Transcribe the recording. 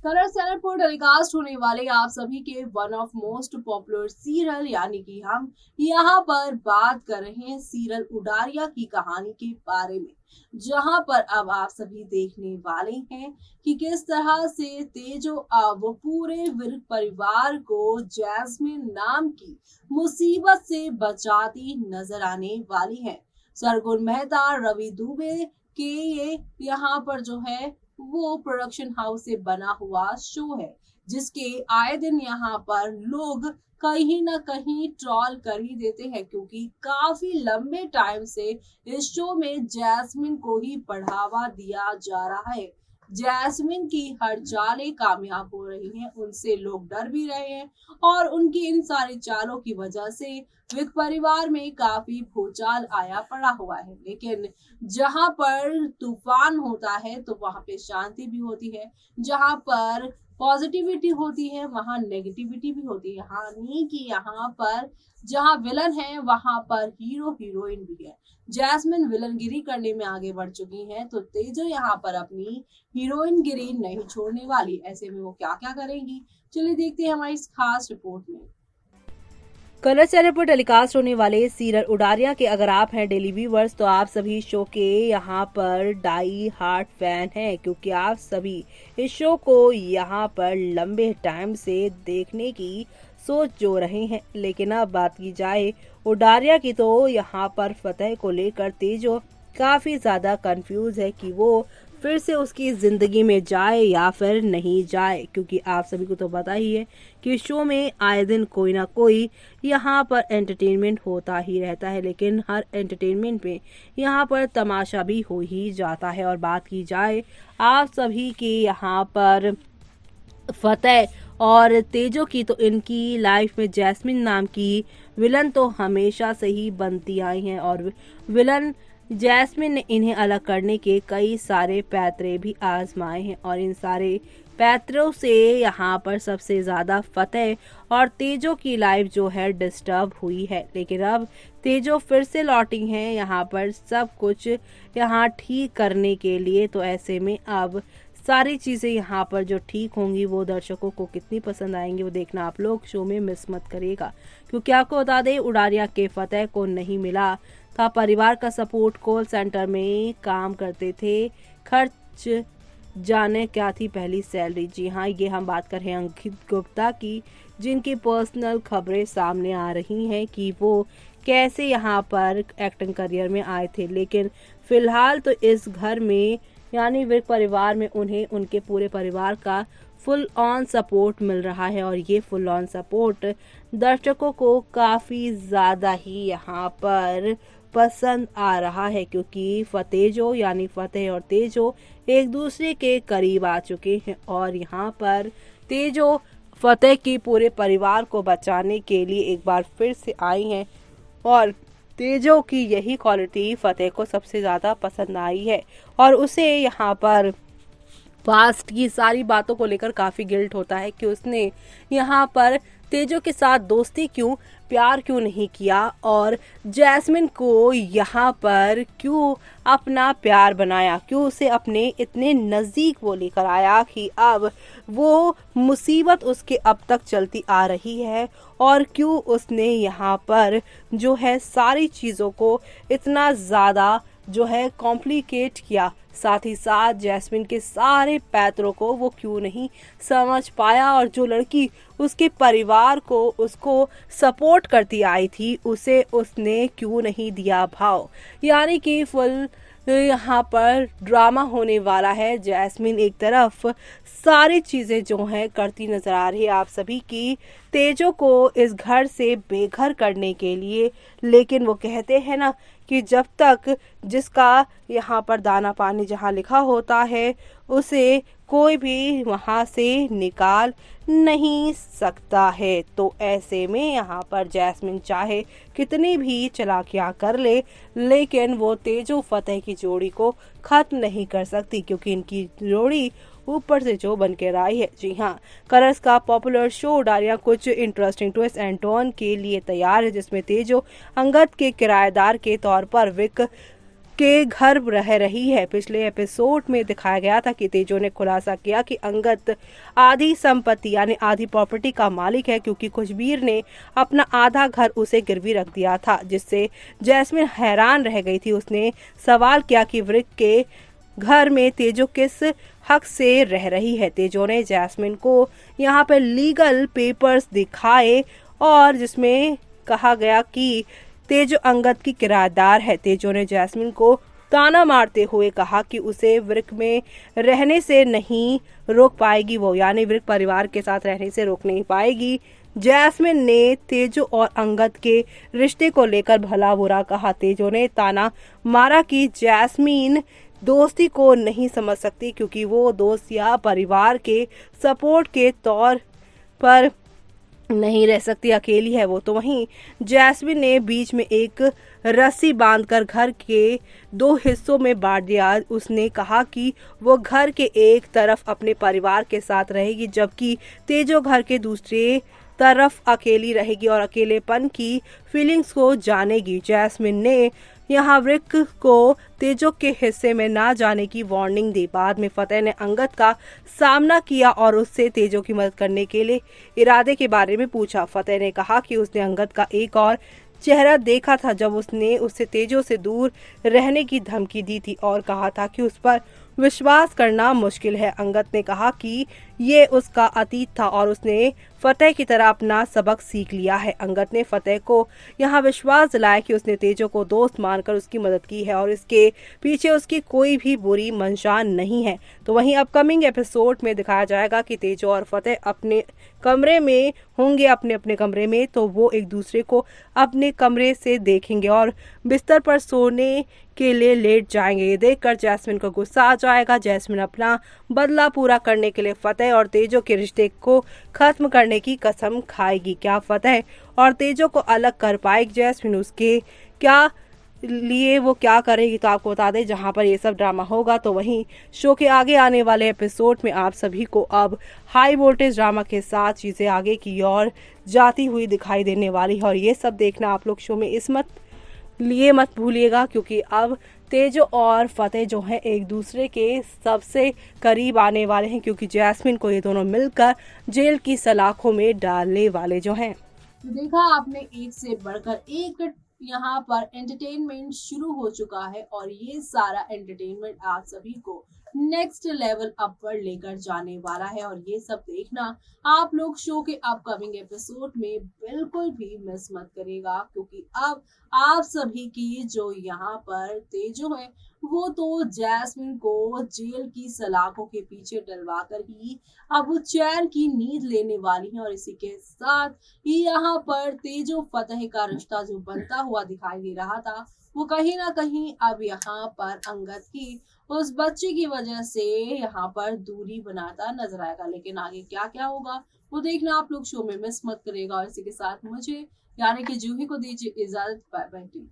Colors channel पर telecast होने वाले आप सभी के one of most popular serial यानी कि हम यहाँ पर बात कर रहे हैं सीरियल उडारिया की कहानी के बारे में, जहां पर अब आप सभी देखने वाले हैं कि किस तरह से तेजो अब पूरे विर्क परिवार को जैस्मिन नाम की मुसीबत से बचाती नजर आने वाली है। सरगुन मेहता, रवि दुबे के ये यहाँ पर जो है वो प्रोडक्शन हाउस से बना हुआ शो है, जिसके आए दिन यहाँ पर लोग कहीं ना कहीं ट्रॉल कर ही देते हैं, क्योंकि काफी लंबे टाइम से इस शो में जैस्मिन को ही बढ़ावा दिया जा रहा है। जैस्मिन की हर चालें कामयाब हो रही हैं, उनसे लोग डर भी रहे हैं और उनकी इन सारी चालों की वजह से विक परिवार में काफी भूचाल आया पड़ा हुआ है। लेकिन जहां पर तूफान होता है तो वहां पे शांति भी होती है, जहां पर पॉजिटिविटी होती है वहां नेगेटिविटी भी होती है। यानी कि यहाँ पर जहां विलन है वहां पर हीरो हीरोइन भी है। जैस्मिन विलनगिरी करने में आगे बढ़ चुकी हैं, तो तेजो यहाँ पर अपनी हीरोइन गिरी नहीं छोड़ने वाली। ऐसे में वो क्या क्या करेंगी, चलिए देखते हैं हमारी इस खास रिपोर्ट में। कलर्स चैनल पर टेलीकास्ट होने वाले सीरियल उडारिया के अगर आप हैं डेली व्यूवर्स तो आप सभी शो के यहाँ पर डाई हार्ट फैन हैं, क्योंकि आप सभी इस शो को यहाँ पर लंबे टाइम से देखने की सोच जो रहे हैं। लेकिन अब बात की जाए उडारिया की तो यहाँ पर फतेह को लेकर तेजो काफी ज्यादा कंफ्यूज है कि वो फिर से उसकी ज़िंदगी में जाए या फिर नहीं जाए, क्योंकि आप सभी को तो पता ही है कि शो में आए दिन कोई ना कोई यहाँ पर एंटरटेनमेंट होता ही रहता है। लेकिन हर एंटरटेनमेंट में यहाँ पर तमाशा भी हो ही जाता है। और बात की जाए आप सभी की यहाँ पर फतेह और तेजो की, तो इनकी लाइफ में जैस्मिन नाम की विलन तो हमेशा से ही बनती आई हैं और विलन जैस्मिन ने इन्हें अलग करने के कई सारे पैतरे भी आजमाए हैं। और इन सारे पैतरों से यहाँ पर सबसे ज़्यादा फतेह और तेजो की लाइफ जो है डिस्टर्ब हुई है। लेकिन अब तेजो फिर से लौटी हैं यहाँ पर सब कुछ यहाँ ठीक करने के लिए। तो ऐसे में अब सारी चीज़ें यहाँ पर जो ठीक होंगी वो दर्शकों को कितनी पसंद आएंगी वो देखना आप लोग शो में मिस मत करिएगा। क्योंकि आपको बता दें उडारिया के फतेह को नहीं मिला था परिवार का सपोर्ट। कॉल सेंटर में काम करते थे, खर्च जाने क्या थी पहली सैलरी। जी हाँ, ये हम बात कर रहे हैं अंकित गुप्ता की, जिनकी पर्सनल खबरें सामने आ रही हैं कि वो कैसे यहाँ पर एक्टिंग करियर में आए थे। लेकिन फिलहाल तो इस घर में यानी विर्क परिवार में उन्हें उनके पूरे परिवार का फुल ऑन सपोर्ट मिल रहा है। और ये फुल ऑन सपोर्ट दर्शकों को काफ़ी ज़्यादा ही यहाँ पर पसंद आ रहा है, क्योंकि फतेजो यानी फतेह और तेजो एक दूसरे के करीब आ चुके हैं। और यहाँ पर तेजो फतेह की पूरे परिवार को बचाने के लिए एक बार फिर से आई हैं और तेजो की यही क्वालिटी फतेह को सबसे ज़्यादा पसंद आई है। और उसे यहाँ पर पास्ट की सारी बातों को लेकर काफ़ी गिल्ट होता है कि उसने यहाँ पर तेजो के साथ दोस्ती क्यों, प्यार क्यों नहीं किया और जैस्मिन को यहाँ पर क्यों अपना प्यार बनाया, क्यों उसे अपने इतने नज़दीक वो लेकर आया कि अब वो मुसीबत उसके अब तक चलती आ रही है। और क्यों उसने यहाँ पर जो है सारी चीज़ों को इतना ज़्यादा जो है कॉम्प्लिकेट किया, साथ ही साथ जैस्मिन के सारे पैतरों को वो क्यों नहीं समझ पाया। और जो लड़की उसके परिवार को उसको सपोर्ट करती आई थी उसे उसने क्यों नहीं दिया भाव। यानी कि फुल यहाँ पर ड्रामा होने वाला है। जैस्मिन एक तरफ सारी चीज़ें जो हैं करती नज़र आ रही है आप सभी की तेजो को इस घर से बेघर करने के लिए। लेकिन वो कहते हैं ना कि जब तक जिसका यहाँ पर दाना पानी जहाँ लिखा होता है उसे कोई भी वहाँ से निकाल नहीं सकता है। तो ऐसे में यहाँ पर जैस्मिन चाहे कितनी भी चालाकियाँ कर ले, लेकिन वो तेजो फतेह की जोड़ी को ख़त्म नहीं कर सकती, क्योंकि इनकी जोड़ी ऊपर से जो बन के आई है। जी हाँ, कलर्स का पॉपुलर शो उडारिया कुछ इंटरेस्टिंग ट्विस्ट एंड टर्न के लिए तैयार है, जिसमें तेजो अंगद के किराएदार के तौर पर विक के घर रह रही है। पिछले एपिसोड में दिखाया गया था कि तेजो ने खुलासा किया कि अंगद आधी संपत्ति यानी आधी प्रॉपर्टी का मालिक है, क्योंकि खुशबीर ने अपना आधा घर उसे गिरवी रख दिया था, जिससे जैस्मिन हैरान रह गई थी। उसने सवाल किया कि वृक के घर में तेजो किस हक से रह रही है। तेजो ने जैस्मिन को यहाँ पर लीगल पेपर्स दिखाए और जिसमें कहा गया कि तेजो अंगद की किराएदार है। तेजो ने जैस्मिन को ताना मारते हुए कहा कि उसे वृक में रहने से नहीं रोक पाएगी, वो यानी वृक परिवार के साथ रहने से रोक नहीं पाएगी। जैस्मिन ने तेजो और अंगद के रिश्ते को लेकर भला बुरा कहा। तेजो ने ताना मारा कि जैस्मिन दोस्ती को नहीं समझ सकती, क्योंकि वो दोस्त या परिवार के सपोर्ट के तौर पर नहीं रह सकती, अकेली है वो। तो वहीं जैस्मिन ने बीच में एक रस्सी बांधकर घर के 2 हिस्सों में बांट दिया। उसने कहा कि वो घर के एक तरफ अपने परिवार के साथ रहेगी, जबकि तेजो घर के दूसरे तरफ अकेली रहेगी और अकेलेपन की फीलिंग्स को जानेगी। जैस्मिन ने यहाँ वृक को तेजो के हिस्से में ना जाने की वार्निंग दी। बाद में फतेह ने अंगद का सामना किया और उससे तेजो की मदद करने के लिए इरादे के बारे में पूछा। फतेह ने कहा कि उसने अंगद का एक और चेहरा देखा था जब उसने उससे तेजो से दूर रहने की धमकी दी थी और कहा था कि उस पर विश्वास करना मुश्किल है। अंगद ने कहा कि ये उसका अतीत था और उसने फतेह की तरह अपना सबक सीख लिया है। अंगद ने फतेह को यहाँ विश्वास दिलाया कि उसने तेजो को दोस्त मानकर उसकी मदद की है और इसके पीछे उसकी कोई भी बुरी मंशा नहीं है। तो वहीं अपकमिंग एपिसोड में दिखाया जाएगा कि तेजो और फतेह अपने कमरे में होंगे, अपने अपने कमरे में, तो वो एक दूसरे को अपने कमरे से देखेंगे और बिस्तर पर सोने के लिए लेट जाएंगे। ये देखकर जैस्मिन को गुस्सा आ जाएगा। जैस्मिन अपना बदला पूरा करने के लिए फतेह और तेजो के रिश्ते को खत्म करने की कसम खाएगी। क्या फतेह और तेजो को अलग कर पाएगी जैस्मिन? उसके क्या लिए वो क्या करेगी, तो आपको बता दें जहां पर ये सब ड्रामा होगा। तो वहीं शो के आगे आने वाले एपिसोड में आप सभी को अब हाई वोल्टेज ड्रामा के साथ चीजें आगे की ओर जाती हुई दिखाई देने वाली है और ये सब देखना आप लोग शो में मत भूलिएगा, क्योंकि अब तेजो और फतेह जो हैं एक दूसरे के सबसे करीब आने वाले हैं, क्योंकि जैस्मिन को ये दोनों मिलकर जेल की सलाखों में डालने वाले जो हैं। तो देखा आपने, एक से बढ़कर एक यहाँ पर एंटरटेनमेंट शुरू हो चुका है और ये सारा एंटरटेनमेंट आप सभी को नेक्स्ट लेवल अप पर लेकर जाने वाला है और ये सब देखना आप लोग शो के अपकमिंग एपिसोड में बिल्कुल भी मिस मत करेगा, क्योंकि अब आप सभी की जो यहाँ पर तेजो है वो तो जैस्मिन को जेल की सलाखों के पीछे डलवा कर ही अब वो चैन की नींद लेने वाली है और इसी के साथ यहाँ पर तेजो फतेह का रिश्ता जो बनता हुआ दिखाई दे रहा था वो कहीं ना कहीं अब यहाँ पर अंगद की उस बच्चे की वजह से यहाँ पर दूरी बनाता नजर आएगा। लेकिन आगे क्या क्या होगा वो देखना आप लोग शो में मिस मत करेगा और इसी के साथ मुझे यानी कि जूही को दीजिए इजाजत। Bye bye.